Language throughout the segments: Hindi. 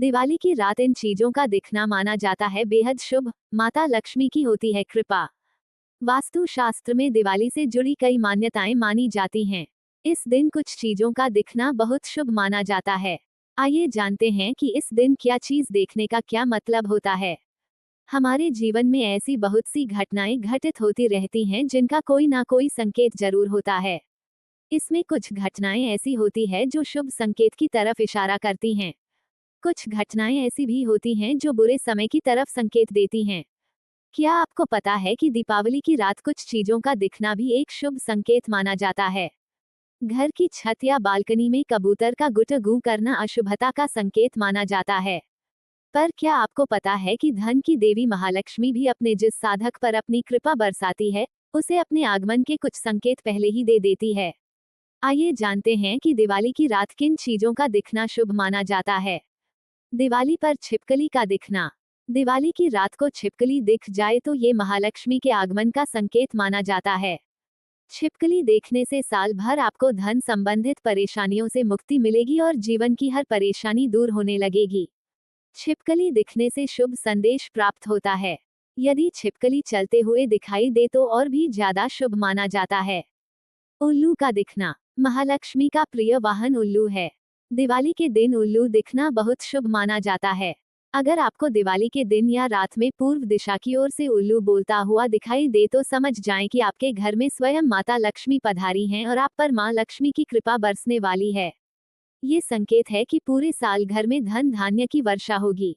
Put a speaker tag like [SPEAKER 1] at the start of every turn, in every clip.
[SPEAKER 1] दिवाली की रात इन चीजों का दिखना माना जाता है बेहद शुभ। माता लक्ष्मी की होती है कृपा। वास्तु शास्त्र में दिवाली से जुड़ी कई मान्यताएं मानी जाती हैं। इस दिन कुछ चीजों का दिखना बहुत शुभ माना जाता है। आइए जानते हैं कि इस दिन क्या चीज देखने का क्या मतलब होता है। हमारे जीवन में ऐसी बहुत सी घटनाएं घटित होती रहती हैं जिनका कोई ना कोई संकेत जरूर होता है। इसमें कुछ घटनाएं ऐसी होती है जो शुभ संकेत की तरफ इशारा करती हैं। कुछ घटनाएं ऐसी भी होती हैं जो बुरे समय की तरफ संकेत देती हैं। क्या आपको पता है कि दीपावली की रात कुछ चीजों का दिखना भी एक शुभ संकेत माना जाता है। घर की छत या बालकनी में कबूतर का गुट गू करना अशुभता का संकेत माना जाता है। पर क्या आपको पता है कि धन की देवी महालक्ष्मी भी अपने जिस साधक पर अपनी कृपा बरसाती है, उसे अपने आगमन के कुछ संकेत पहले ही दे देती है। आइए जानते हैं कि दिवाली की रात किन चीजों का दिखना शुभ माना जाता है। दिवाली पर छिपकली का दिखना। दिवाली की रात को छिपकली दिख जाए तो ये महालक्ष्मी के आगमन का संकेत माना जाता है। छिपकली देखने से साल भर आपको धन संबंधित परेशानियों से मुक्ति मिलेगी और जीवन की हर परेशानी दूर होने लगेगी। छिपकली दिखने से शुभ संदेश प्राप्त होता है। यदि छिपकली चलते हुए दिखाई दे तो और भी ज्यादा शुभ माना जाता है। उल्लू का दिखना। महालक्ष्मी का प्रिय वाहन उल्लू है। दिवाली के दिन उल्लू दिखना बहुत शुभ माना जाता है। अगर आपको दिवाली के दिन या रात में पूर्व दिशा की ओर से उल्लू बोलता हुआ दिखाई दे तो समझ जाएं कि आपके घर में स्वयं माता लक्ष्मी पधारी हैं और आप पर मां लक्ष्मी की कृपा बरसने वाली है। ये संकेत है कि पूरे साल घर में धन धान्य की वर्षा होगी।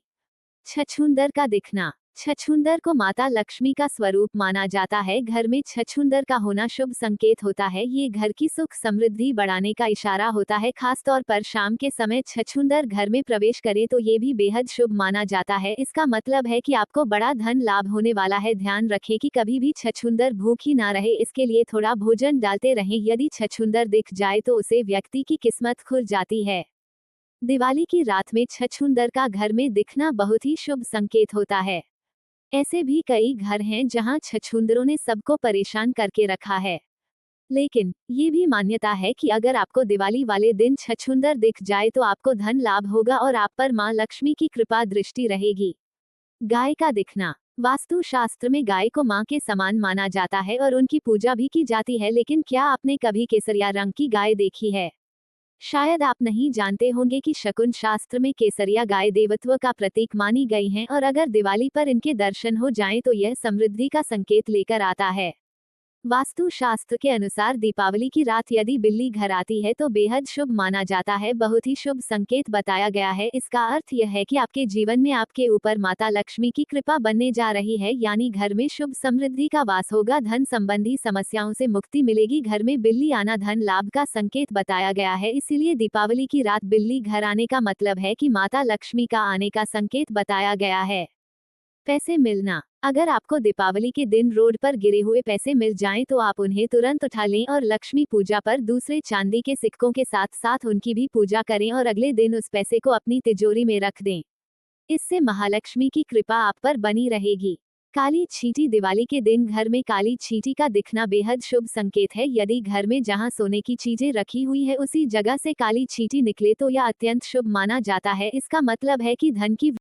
[SPEAKER 1] छछूंदर का दिखना। छछूंदर को माता लक्ष्मी का स्वरूप माना जाता है। घर में छछूंदर का होना शुभ संकेत होता है। ये घर की सुख समृद्धि बढ़ाने का इशारा होता है। खास तौर पर शाम के समय छछूंदर घर में प्रवेश करे तो ये भी बेहद शुभ माना जाता है। इसका मतलब है कि आपको बड़ा धन लाभ होने वाला है। ध्यान रखें कि कभी भी छछूंदर भूखी ना रहे, इसके लिए थोड़ा भोजन डालते रहें। यदि छछूंदर दिख जाए तो उसे व्यक्ति की किस्मत खुल जाती है। दिवाली की रात में छछूंदर का घर में दिखना बहुत ही शुभ संकेत होता है। ऐसे भी कई घर हैं जहां छछूंदरों ने सबको परेशान करके रखा है। लेकिन ये भी मान्यता है कि अगर आपको दिवाली वाले दिन छछूंदर दिख जाए तो आपको धन लाभ होगा और आप पर मां लक्ष्मी की कृपा दृष्टि रहेगी। गाय का दिखना। वास्तु शास्त्र में गाय को मां के समान माना जाता है और उनकी पूजा भी की जाती है। लेकिन क्या आपने कभी केसरिया रंग की गाय देखी है? शायद आप नहीं जानते होंगे कि शकुन शास्त्र में केसरिया गाय देवत्व का प्रतीक मानी गई हैं और अगर दिवाली पर इनके दर्शन हो जाएं तो यह समृद्धि का संकेत लेकर आता है। वास्तु शास्त्र के अनुसार दीपावली की रात यदि बिल्ली घर आती है तो बेहद शुभ माना जाता है। बहुत ही शुभ संकेत बताया गया है। इसका अर्थ यह है कि आपके जीवन में आपके ऊपर माता लक्ष्मी की कृपा बनने जा रही है, यानी घर में शुभ समृद्धि का वास होगा। धन संबंधी समस्याओं से मुक्ति मिलेगी। घर में बिल्ली आना धन लाभ का संकेत बताया गया है। इसीलिए दीपावली की रात बिल्ली घर आने का मतलब है कि माता लक्ष्मी का आने का संकेत बताया गया है। पैसे मिलना। अगर आपको दीपावली के दिन रोड पर गिरे हुए पैसे मिल जाएं तो आप उन्हें तुरंत उठा लें और लक्ष्मी पूजा पर दूसरे चांदी के सिक्कों के साथ साथ उनकी भी पूजा करें और अगले दिन उस पैसे को अपनी तिजोरी में रख दें। इससे महालक्ष्मी की कृपा आप पर बनी रहेगी। काली छींटी। दिवाली के दिन घर में काली छींटी का दिखना बेहद शुभ संकेत है। यदि घर में जहां सोने की चीजें रखी हुई है उसी जगह से काली छींटी निकले तो यह अत्यंत शुभ माना जाता है। इसका मतलब है कि धन की